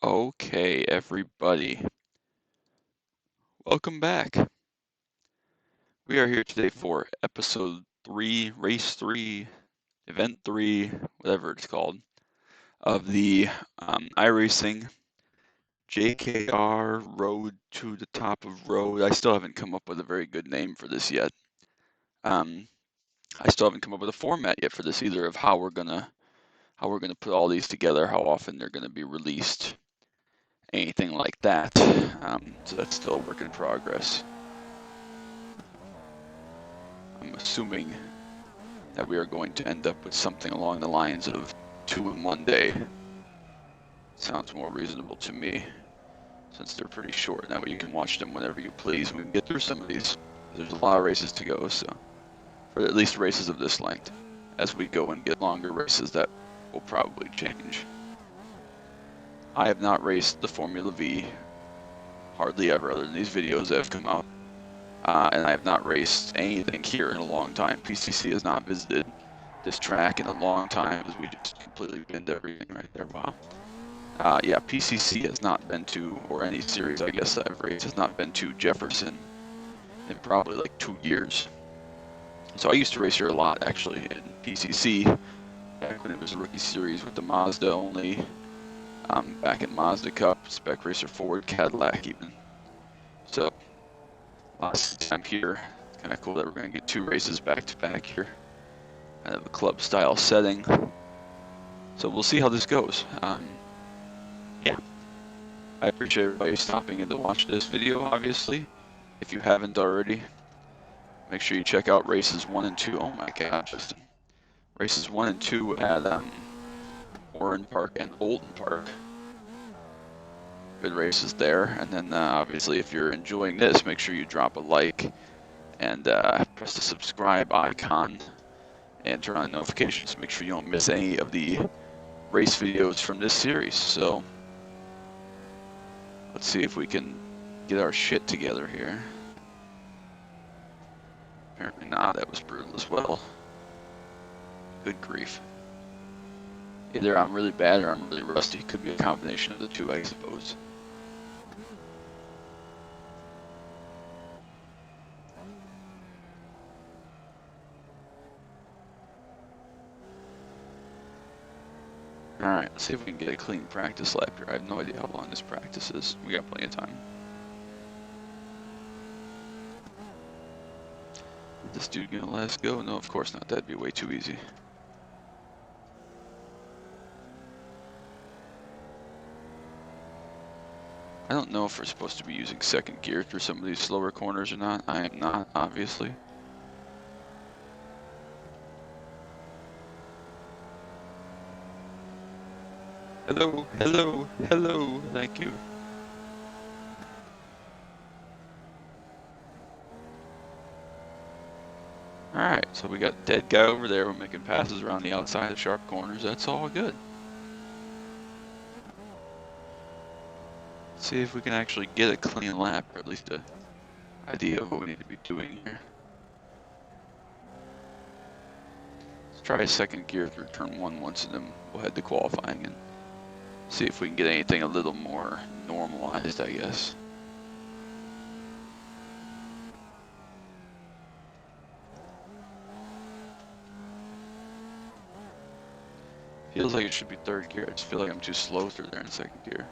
Okay, everybody, welcome back. We are here today for episode 3, race 3, event 3, whatever it's called, of the iRacing JKR Road to the Top of Road. I still haven't come up with a very good name for this yet. I still haven't come up with a format yet for this either of how we're gonna put all these together, how often they're gonna be released, anything like that. So that's still a work in progress. I'm assuming that we are going to end up with something along the lines of 2 in 1 day. Sounds more reasonable to me, since they're pretty short. That way you can watch them whenever you please. We can get through some of these. There's a lot of races to go, so for at least races of this length. As we go and get longer races, that will probably change. I have not raced the Formula V hardly ever, other than these videos that have come out. And I have not raced anything here in a long time. PCC has not visited this track in a long time, as we just completely binned everything right there. Wow. Yeah, PCC has not been to, or any series I guess that I've raced, has not been to Jefferson in probably like 2 years. So I used to race here a lot actually in PCC, back when it was a rookie series with the Mazda only, back in Mazda Cup, Spec Racer Ford, Cadillac even. So last time here, it's kind of cool that we're going to get 2 races back to back here. Kind of a club style setting. So we'll see how this goes. Yeah, I appreciate everybody stopping in to watch this video, obviously. If you haven't already, make sure you check out races 1 and 2. Oh my god, Justin. Races 1 and 2 at Oran Park and Olden Park. Good races there. And then obviously if you're enjoying this, make sure you drop a like and press the subscribe icon and turn on notifications. Make sure you don't miss any of the race videos from this series. So let's see if we can get our shit together here. Apparently not. That was brutal as well. Good grief. Either I'm really bad or I'm really rusty. Could be a combination of the two, I suppose. Alright, let's see if we can get a clean practice lap here. I have no idea how long this practice is. We got plenty of time. Is this dude gonna let us go? No, of course not. That'd be way too easy. I don't know if we're supposed to be using second gear through some of these slower corners or not. I am not, obviously. Hello, hello, hello, thank you. Alright, so we got a dead guy over there. We're making passes around the outside of sharp corners. That's all good. Let's see if we can actually get a clean lap, or at least an idea of what we need to be doing here. Let's try a second gear through turn 1 once, and then we'll head to qualifying and see if we can get anything a little more normalized, I guess. Feels like it should be third gear. I just feel like I'm too slow through there in second gear.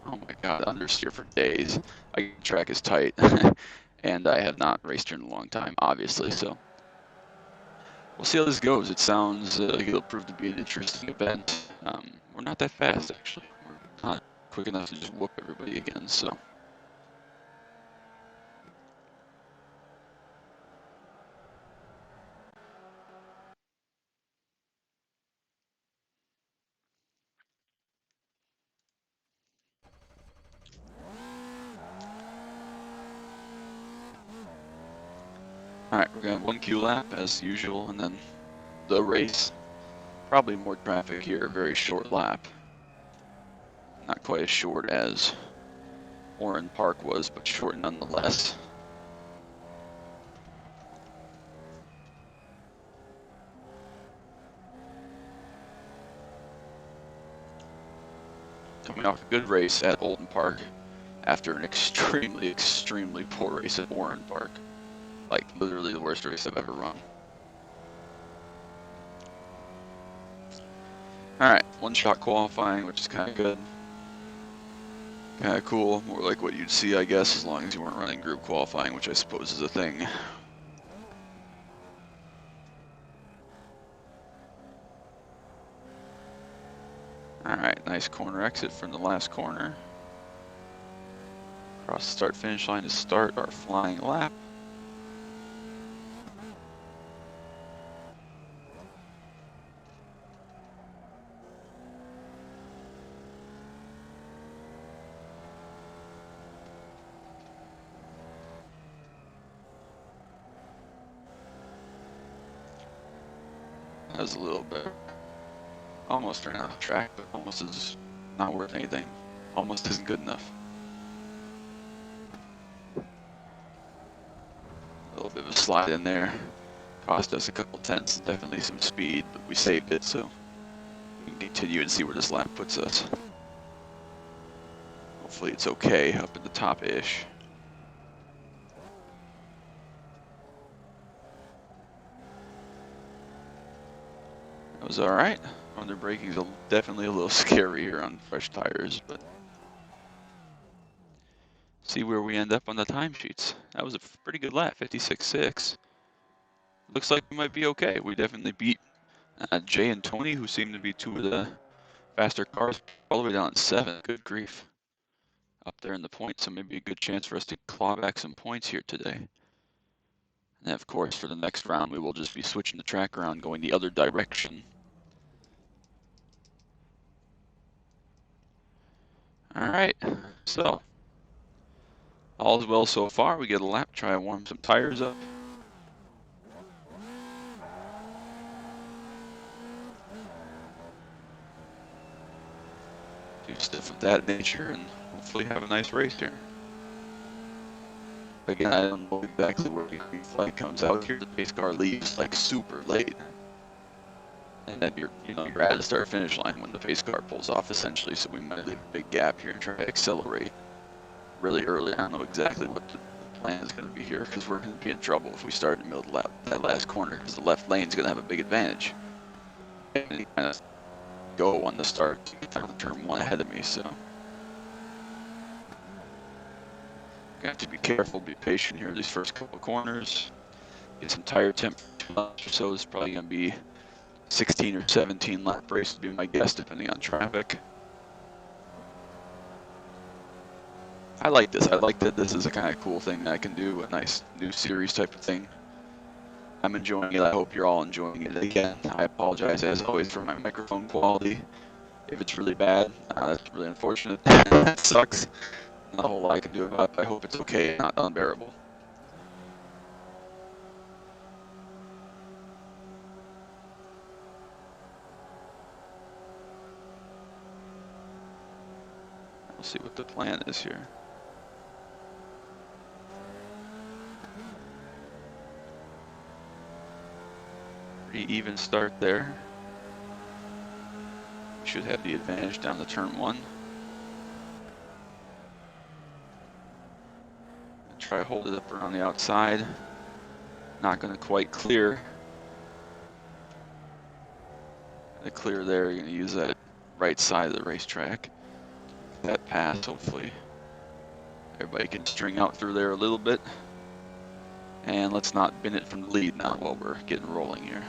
Oh my god, understeer for days. The track is tight, and I have not raced here in a long time, obviously, so we'll see how this goes. It sounds like it'll prove to be an interesting event. We're not that fast, actually. We're not quick enough to just whoop everybody again, so. Alright, we're going to have 1 Q lap as usual, and then the race. Probably more traffic here, very short lap. Not quite as short as Oran Park was, but short nonetheless. coming off a good race at Oldham Park after an extremely, extremely poor race at Warren Park. Like, literally the worst race I've ever run. Alright, one-shot qualifying, which is kind of good. Kind of cool, more like what you'd see, I guess, as long as you weren't running group qualifying, which I suppose is a thing. Alright, nice corner exit from the last corner. Across the start-finish line to start our flying lap. That was a little bit. Almost ran out of track, but almost is not worth anything. Almost isn't good enough. A little bit of a slide in there. Cost us a couple tenths, definitely some speed, but we saved it, so we can continue and see where this lap puts us. Hopefully it's okay up at the top-ish. That was alright. Under braking is definitely a little scarier on fresh tires, but see where we end up on the timesheets. That was a pretty good lap, 56.6. Looks like we might be okay. We definitely beat Jay and Tony, who seem to be two of the faster cars, all the way down at 7. Good grief. Up there in the points, so maybe a good chance for us to claw back some points here today. And of course, for the next round, we will just be switching the track around, going the other direction. Alright, so all is well so far. We get a lap, try to warm some tires up. Do stuff of that nature and hopefully have a nice race here. Again, I don't know exactly where the green flag comes out here. The pace car leaves like super late. And then you're at the start finish line when the pace car pulls off essentially, so we might leave a big gap here and try to accelerate really early. I don't know exactly what the plan is going to be here, because we're going to be in trouble if we start in the middle of that last corner, because the left lane is going to have a big advantage. And he kind of go on the start to get down to turn 1 ahead of me, so got to be careful, be patient here these first couple corners. Get some tire temp or so. It's probably going to be 16 or 17 lap race would be my guess, depending on traffic. I like this. I like that this is a kind of cool thing that I can do, a nice new series type of thing. I'm enjoying it. I hope you're all enjoying it. Again, I apologize as always for my microphone quality. If it's really bad, that's really unfortunate. That sucks. Not a whole lot I can do about it. I hope it's okay, not unbearable. We'll see what the plan is here. Pretty even start there. Should have the advantage down to turn 1. Try to hold it up around the outside. Not going to quite clear. To clear there, you're going to use that right side of the racetrack. That pass, hopefully. Everybody can string out through there a little bit. And let's not bin it from the lead now while we're getting rolling here.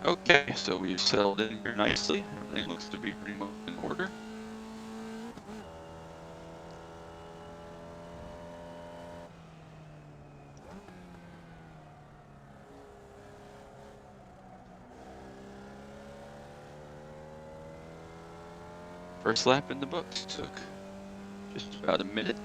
Okay, so we've settled in here nicely. Everything looks to be pretty much in order. First lap in the books took just about a minute.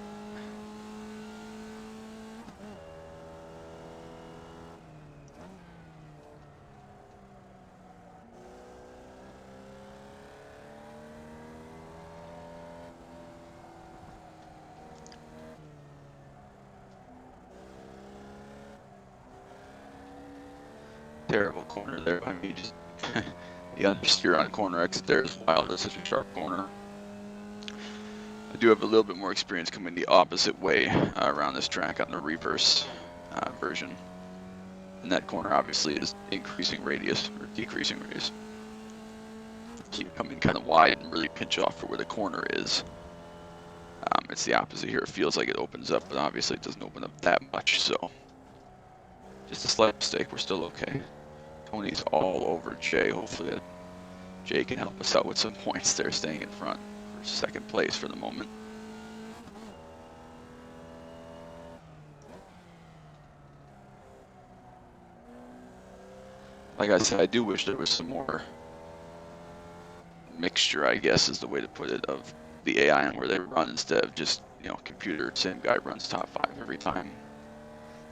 Terrible corner there by me. Just the understeer on corner exit there is wild. That's such a sharp corner. I do have a little bit more experience coming the opposite way around this track on the reverse version. And that corner obviously is increasing radius or decreasing radius. So you come in kind of wide and really pinch off for where the corner is. It's the opposite here. It feels like it opens up, but obviously it doesn't open up that much. So just a slight mistake. We're still okay. Tony's all over Jay. Hopefully Jay can help us out with some points there, staying in front for second place for the moment. Like I said, I do wish there was some more mixture, I guess is the way to put it, of the AI and where they run instead of just, computer, same guy runs top 5 every time.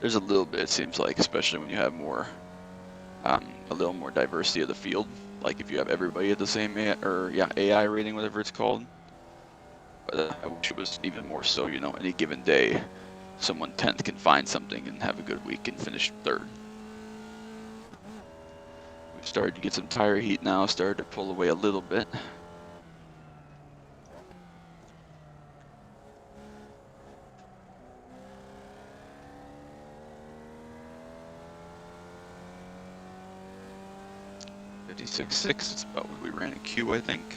There's a little bit, it seems like, especially when you have more, a little more diversity of the field. Like if you have everybody at the same AI rating, whatever it's called. But I wish it was even more so, any given day, someone 10th can find something and have a good week and finish 3rd. We've started to get some tire heat now, started to pull away a little bit. .56.6, it's about what we ran in Q, I think.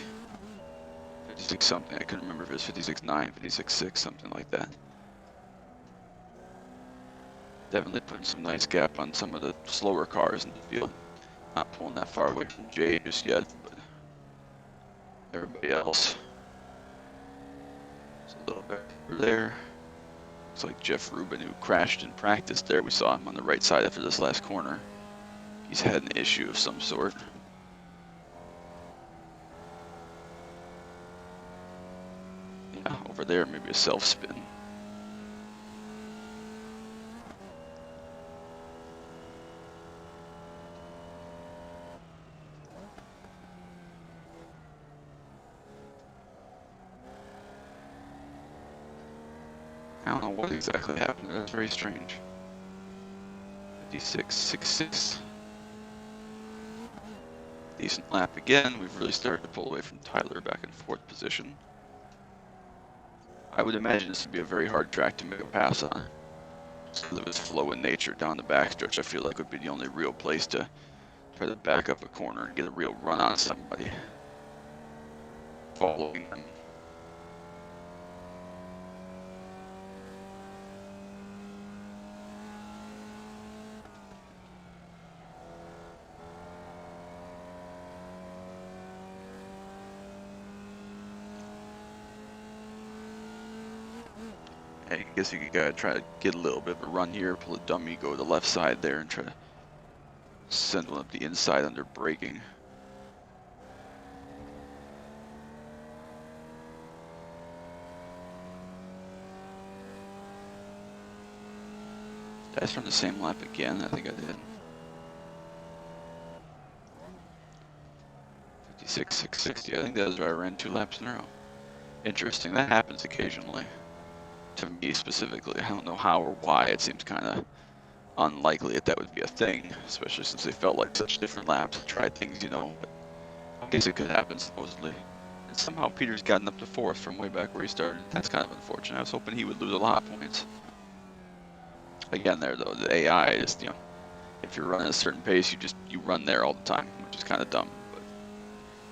56 something, I couldn't remember if it was 56.9, 56.6, something like that. Definitely putting some nice gap on some of the slower cars in the field. Not pulling that far away from Jay just yet, but everybody else is a little bit there. Looks like Jeff Rubin, who crashed in practice there, we saw him on the right side after this last corner. He's had an issue of some sort. Yeah, over there, maybe a self-spin. I don't know what exactly happened there. That's very strange. 56.66. Decent lap again. We've really started to pull away from Tyler back in 4th position. I would imagine this would be a very hard track to make a pass on. Just because of its flow in nature down the backstretch, I feel like would be the only real place to try to back up a corner and get a real run on somebody following them. I guess you could try to get a little bit of a run here, pull a dummy, go to the left side there, and try to send one up the inside under braking. Did I run the same lap again? I think I did. 56.660. I think that was where I ran 2 laps in a row. Interesting. That happens occasionally. To me specifically. I don't know how or why. It seems kind of unlikely that would be a thing, especially since they felt like such different laps and tried things, but I guess it could happen supposedly. And somehow Peter's gotten up to 4th from way back where he started. That's kind of unfortunate. I was hoping he would lose a lot of points. Again there though, the AI is, if you're running a certain pace, you run there all the time, which is kind of dumb, but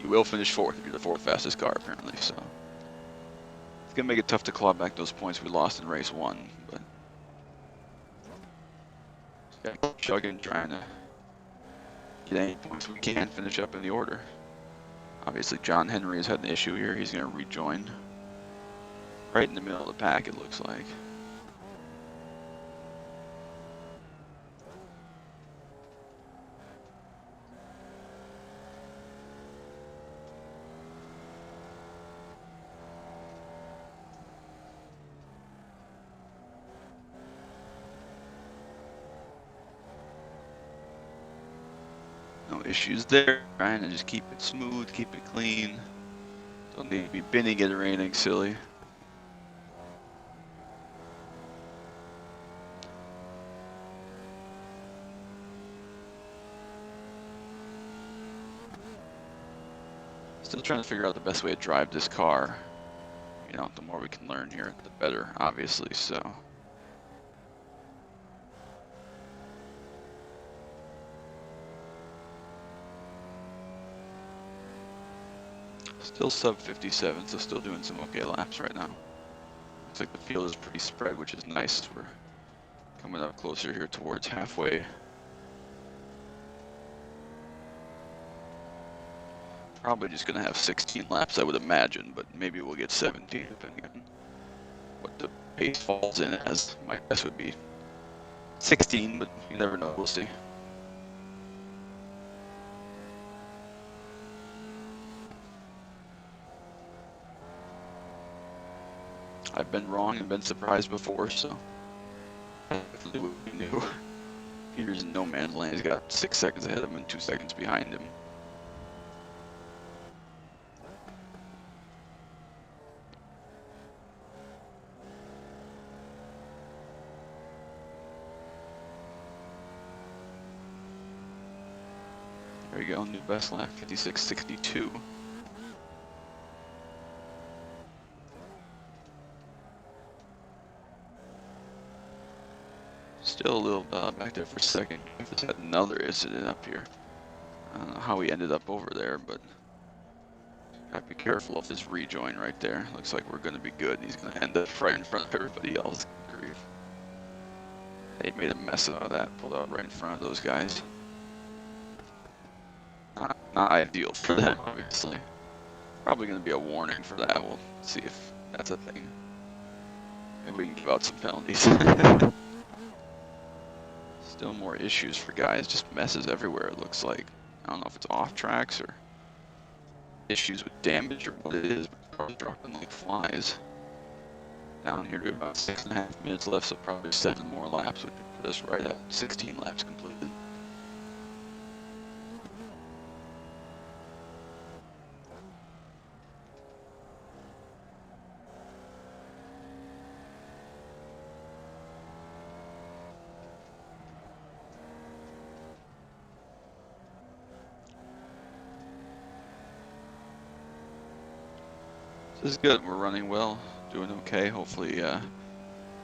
you will finish 4th if you're the 4th fastest car apparently, so. It's going to make it tough to claw back those points we lost in race 1, but gotta keep chugging, trying to get any points we can, finish up in the order. Obviously, John Henry has had an issue here. He's going to rejoin right in the middle of the pack, it looks like. No issues there. Trying to just keep it smooth, keep it clean. Don't need to be binning it or anything silly. Still trying to figure out the best way to drive this car. You know, the more we can learn here, the better, obviously, so. Still sub 57, so still doing some okay laps right now. Looks like the field is pretty spread, which is nice. We're coming up closer here towards halfway. Probably just gonna have 16 laps, I would imagine, but maybe we'll get 17 depending on what the pace falls in as. My guess would be 16, but you never know, we'll see. I've been wrong and been surprised before, so definitely what we knew. Peter's in no man's land. He's got 6 seconds ahead of him and 2 seconds behind him. There you go, new best lap, 56.62. Still a little back there for a second. Jefferson had another incident up here. I don't know how he ended up over there, but gotta be careful of his rejoin right there. Looks like we're gonna be good. He's gonna end up right in front of everybody else. Grief. They made a mess out of that, pulled out right in front of those guys. Not ideal for them, obviously. Probably gonna be a warning for that. We'll see if that's a thing. Maybe we can give out some penalties. Still more issues for guys, just messes everywhere it looks like. I don't know if it's off tracks or issues with damage or what it is, but cars dropping like flies. Down here to about 6.5 minutes left, so probably 7 more laps, which would put us right at 16 laps completed. This is good. We're running well, doing okay. Hopefully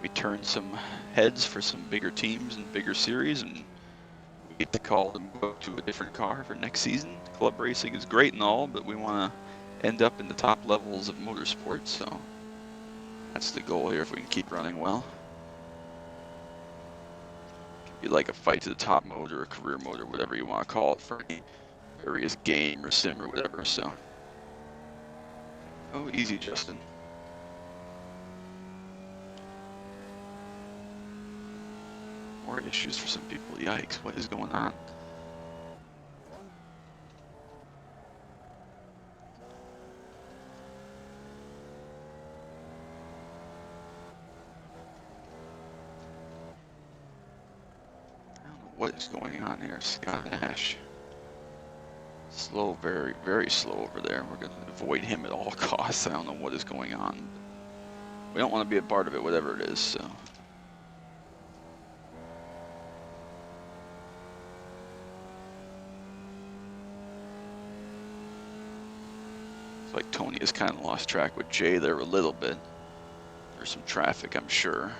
we turn some heads for some bigger teams and bigger series, and we get the call to move up to a different car for next season. Club racing is great and all, but we want to end up in the top levels of motorsports, so that's the goal here if we can keep running well. It could be like a fight to the top mode or a career mode or whatever you want to call it for any various game or sim or whatever, so. Oh, easy, Justin. More issues for some people. Yikes, what is going on? I don't know what is going on here, Scott Nash. Slow, very, very slow over there. We're going to avoid him at all costs. I don't know what is going on. We don't want to be a part of it, whatever it is, so. It's like Tony has kind of lost track with Jay there a little bit. There's some traffic, I'm sure.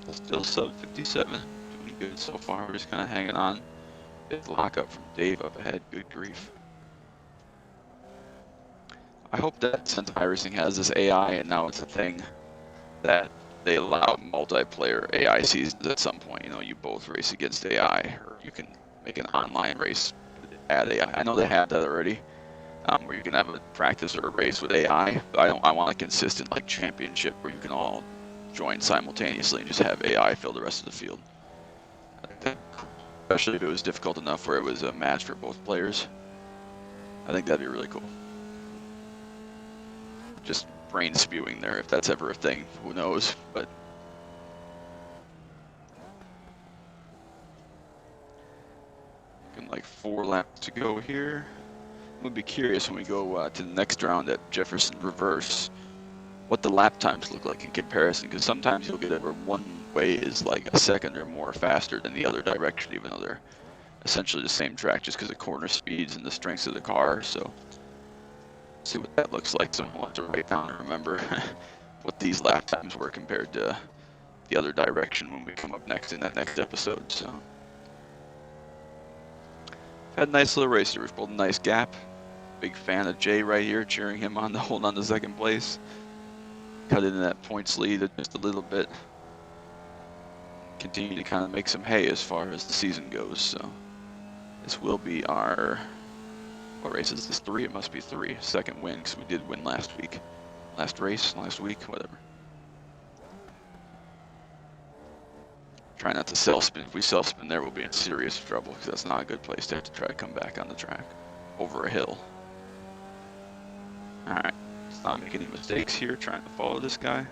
Still sub 57, doing good so far. We're just kind of hanging on. Big lockup from Dave up ahead. Good grief. I hope that since iRacing has this AI and now it's a thing, that they allow multiplayer AI seasons at some point. You know, you both race against AI, or you can make an online race with add AI. I know they have that already, where you can have a practice or a race with AI. But I want a consistent like championship where you can all join simultaneously and just have AI fill the rest of the field. Especially if it was difficult enough where it was a match for both players. I think that'd be really cool. Just brain spewing there, if that's ever a thing, who knows, but. Like 4 laps to go here. I'm gonna be curious when we go to the next round at Jefferson Reverse. what the lap times look like in comparison, because sometimes you'll get it where one way is like a second or more faster than the other direction, even though they're essentially the same track, just because of corner speeds and the strengths of the car. So see what that looks like. So I'll have to write down and remember what these lap times were compared to the other direction when we come up next in that next episode. So had a nice little race here. We've pulled a nice gap. Big fan of Jay right here, cheering him on to hold on to second place. Cut into that points lead just a little bit. Continue to kind of make some hay as far as the season goes. So this will be our, what race is this? 3? It must be 3. Second win, because we did win last week. Last race, last week, whatever. Try not to self-spin. If we self-spin there, we'll be in serious trouble, because that's not a good place to have to try to come back on the track over a hill. Alright, let's not make any mistakes here trying to follow this guy.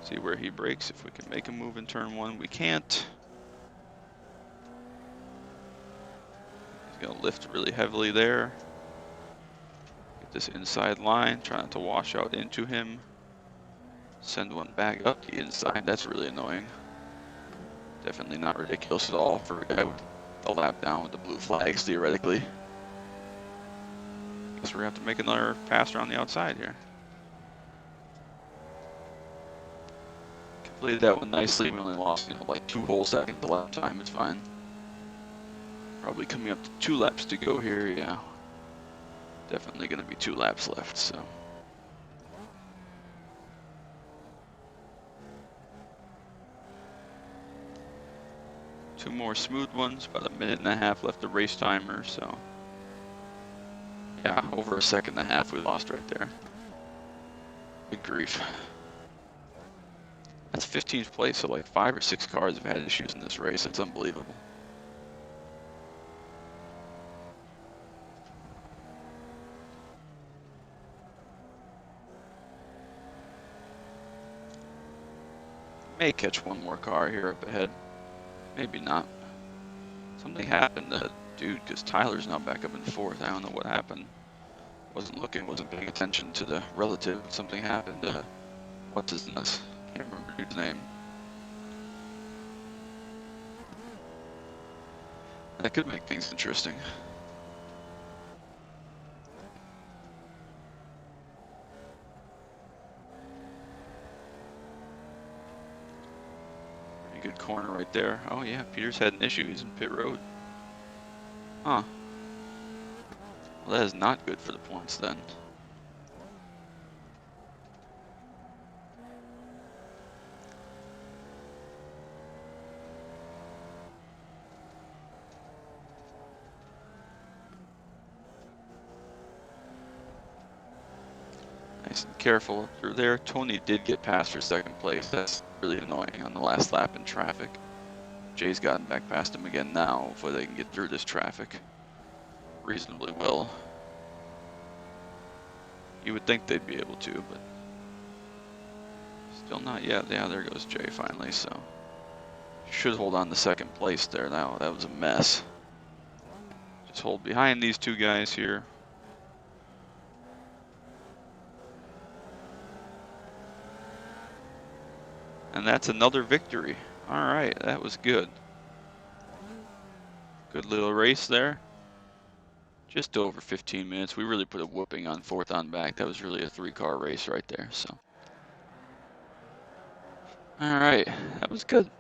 See where he breaks. If we can make a move in turn 1, we can't. He's going to lift really heavily there. Get this inside line, try not to wash out into him. Send one back up the inside. That's really annoying. Definitely not ridiculous at all for a guy with a lap down with the blue flags, theoretically. Guess we're going to have to make another pass around the outside here. Completed that one nicely. We only lost, like 2 whole seconds the lap time. It's fine. Probably coming up to 2 laps to go here. Yeah. Definitely going to be 2 laps left, so. Two more smooth ones, about 1.5 minutes left of race timer, so. Yeah, over 1.5 seconds we lost right there. Good grief. That's 15th place, so like 5 or 6 cars have had issues in this race. It's unbelievable. May catch one more car here up ahead. Maybe not. Something happened to dude, because Tyler's now back up in 4th. I don't know what happened. Wasn't looking, wasn't paying attention to the relative. Something happened to, what's his nuts? Can't remember dude's name. That could make things interesting. Pretty good corner right there. Oh yeah, Peter's had an issue. He's in pit road. Huh. Well, that is not good for the points then. Nice and careful through there. Tony did get past for 2nd place. That's really annoying on the last lap in traffic. Jay's gotten back past him again now. Hopefully they can get through this traffic reasonably well. You would think they'd be able to, but still not yet. Yeah, there goes Jay finally, so should hold on to 2nd place there now. That was a mess. Just hold behind these 2 guys here. And that's another victory. All right, that was good. Good little race there. Just over 15 minutes. We really put a whooping on 4th on back. That was really a 3-car race right there. So, all right, that was good.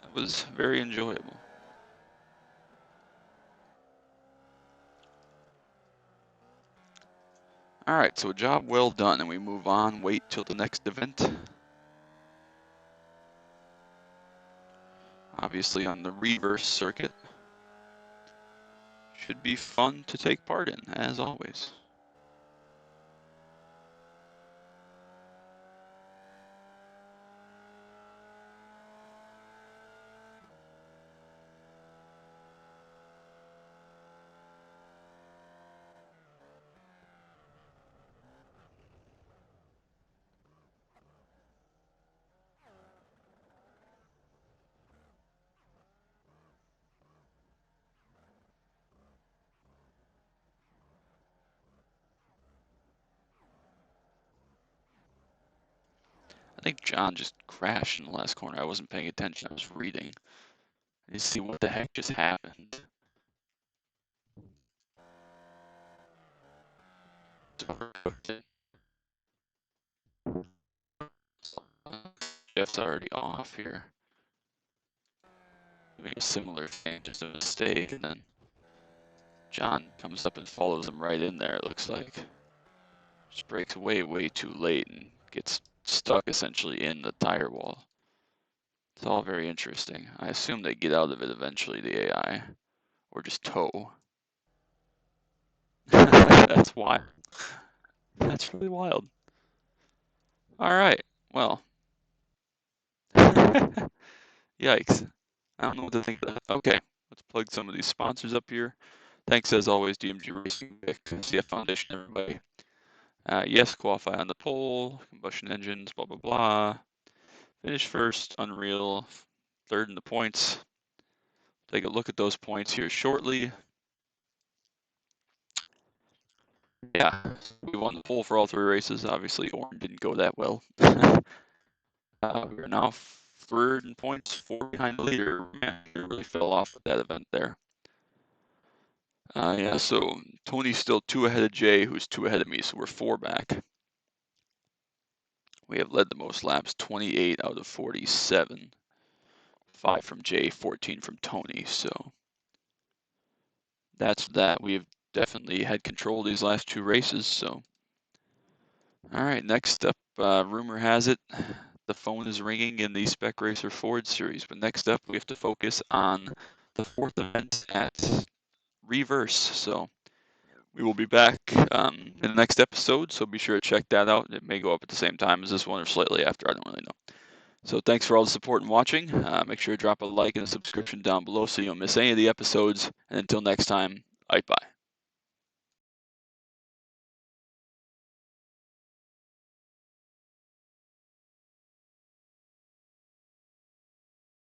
That was very enjoyable. All right, so a job well done, and we move on. Wait till the next event. Obviously on the reverse circuit. Should be fun to take part in, as always. think John just crashed in the last corner. I wasn't paying attention. I was reading. I didn't see what the heck just happened. Jeff's already off here. Doing a similar thing, just a mistake, and then John comes up and follows him right in there, it looks like. Just breaks way too late and gets stuck essentially in the tire wall. It's all very interesting. I assume they get out of it eventually, the AI, or just tow. That's wild. That's really wild. All right, well. Yikes. I don't know what to think of that. Okay, let's plug some of these sponsors up here. Thanks as always, DMG Racing, CF Foundation, everybody. Yes, qualify on the pole, combustion engines, blah, blah, blah. Finish first, Unreal, third in the points. Take a look at those points here shortly. Yeah, we won the pole for all 3 races. Obviously, Orin didn't go that well. We're now third in points, 4 behind the leader. Man, it really fell off with that event there. Yeah, so Tony's still 2 ahead of Jay, who's 2 ahead of me, so we're 4 back. We have led the most laps, 28 out of 47. 5 from Jay, 14 from Tony, so that's that. We've definitely had control of these last 2 races, so. All right, next up, rumor has it, the phone is ringing in the Spec Racer Ford Series, but next up we have to focus on the 4th event at Reverse, so we will be back in the next episode, so be sure to check that out. It may go up at the same time as this one or slightly after, I don't really know. So thanks for all the support and watching. Make sure to drop a like and a subscription down below so you don't miss any of the episodes. And until next time, bye.